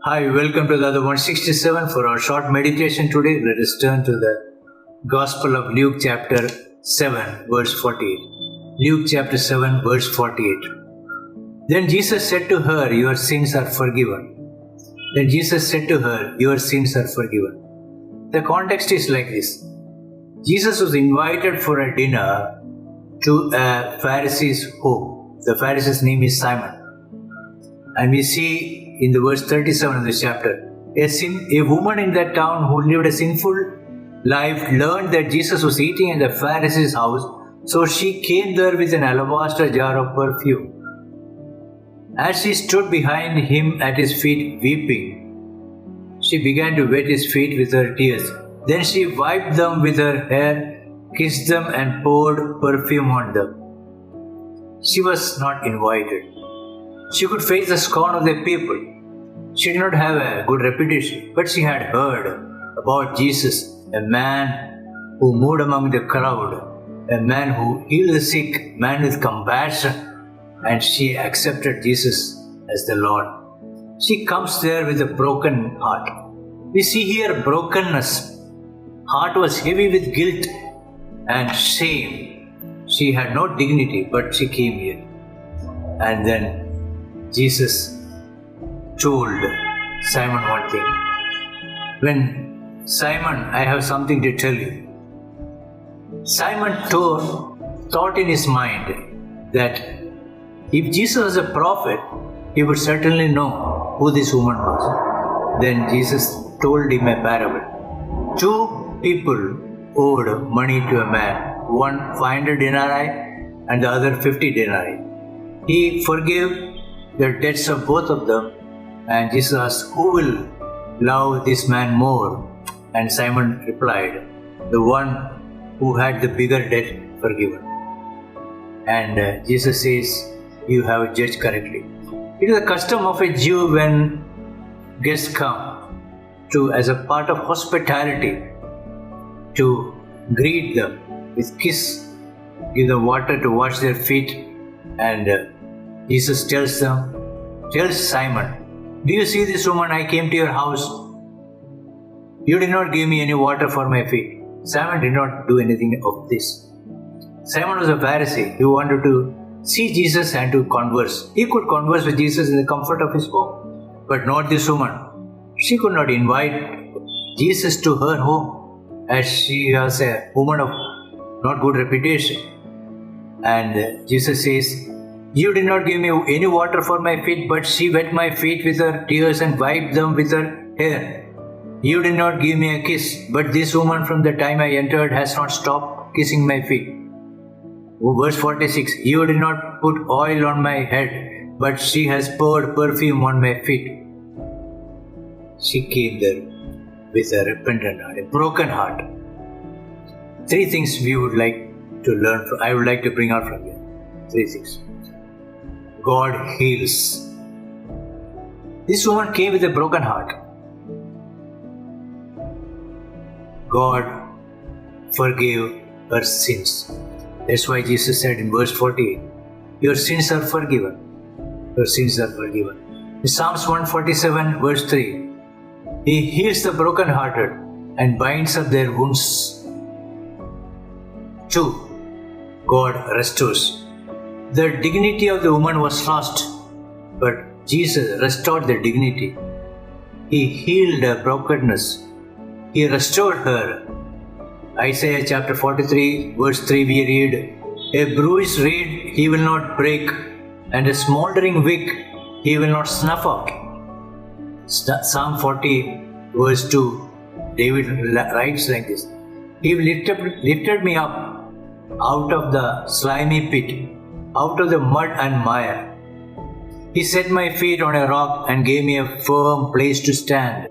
Hi, welcome to the other 167 for our short meditation today. Let us turn to the Gospel of Luke chapter 7 verse 48. Luke chapter 7 verse 48. Then Jesus said to her, "Your sins are forgiven." Then Jesus said to her, "Your sins are forgiven." The context is like this. Jesus was invited for a dinner to a Pharisee's home. The Pharisee's name is Simon. And we see in the verse 37 of this chapter, a woman in that town who lived a sinful life learned that Jesus was eating in the Pharisee's house, so she came there with an alabaster jar of perfume. As she stood behind him at his feet weeping, she began to wet his feet with her tears. Then she wiped them with her hair, kissed them, and poured perfume on them. She was not invited. She could face the scorn of the people. She did not have a good reputation, but she had heard about Jesus, a man who moved among the crowd, a man who healed the sick, a man with compassion, and she accepted Jesus as the Lord. She comes there with a broken heart. We see here brokenness. Heart was heavy with guilt and shame. She had no dignity, but she came here. And then Jesus told Simon one thing. When Simon, I have something to tell you. Simon thought in his mind that if Jesus was a prophet, he would certainly know who this woman was. Then Jesus told him a parable. Two people owed money to a man, one 500 denarii and the other 50 denarii. He forgave the debts of both of them, and Jesus asked, "Who will love this man more?" And Simon replied, "The one who had the bigger debt forgiven." And Jesus says, "You have judged correctly." It is a custom of a Jew when guests come to, as a part of hospitality, to greet them with kiss, give them water to wash their feet, and Jesus tells Simon, "Do you see this woman? I came to your house. You did not give me any water for my feet." Simon did not do anything of this. Simon was a Pharisee. He wanted to see Jesus and to converse. He could converse with Jesus in the comfort of his home, but not this woman. She could not invite Jesus to her home, as she was a woman of not good reputation. And Jesus says, "You did not give me any water for my feet, but she wet my feet with her tears and wiped them with her hair. You did not give me a kiss, but this woman from the time I entered has not stopped kissing my feet." Verse 46, "You did not put oil on my head, but she has poured perfume on my feet." She came there with a repentant heart, a broken heart. Three things we would like to learn from, I would like to bring out from here. Three things. God heals. This woman came with a broken heart. God forgave her sins. That's why Jesus said in verse 48, "Your sins are forgiven." Your sins are forgiven. In Psalms 147 verse 3, He heals the brokenhearted and binds up their wounds. 2. God restores. The dignity of the woman was lost, but Jesus restored the dignity. He healed her brokenness. He restored her. Isaiah chapter 43 verse 3 we read, "A bruised reed he will not break, and a smoldering wick he will not snuff out." Psalm 40 verse 2, David writes like this, "He lifted me up out of the slimy pit, out of the mud and mire. He set my feet on a rock and gave me a firm place to stand."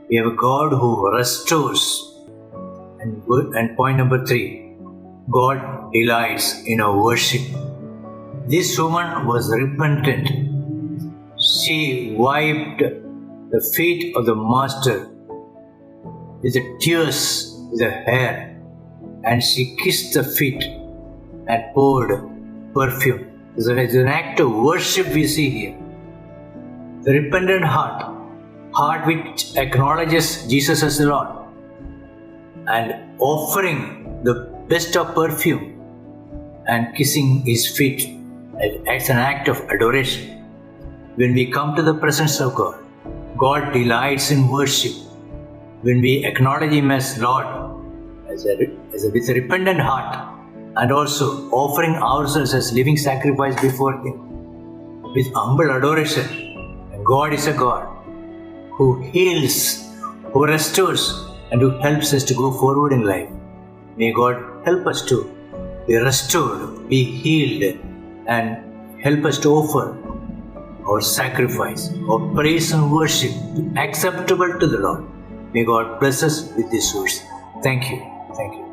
We have a God who restores. And point number 3, God delights in our worship. This woman was repentant. She wiped the feet of the Master with the tears, with her hair, and she kissed the feet and poured perfume. It's an act of worship we see here. The repentant heart heart which acknowledges Jesus as the Lord and offering the best of perfume and kissing His feet as an act of adoration. When we come to the presence of God, God delights in worship. When we acknowledge Him as Lord, with a repentant heart, and also offering ourselves as living sacrifice before Him with humble adoration. And God is a God who heals, who restores, and who helps us to go forward in life. May God help us to be restored, be healed, and help us to offer our sacrifice, our praise and worship acceptable to the Lord. May God bless us with this verse. Thank you. Thank you.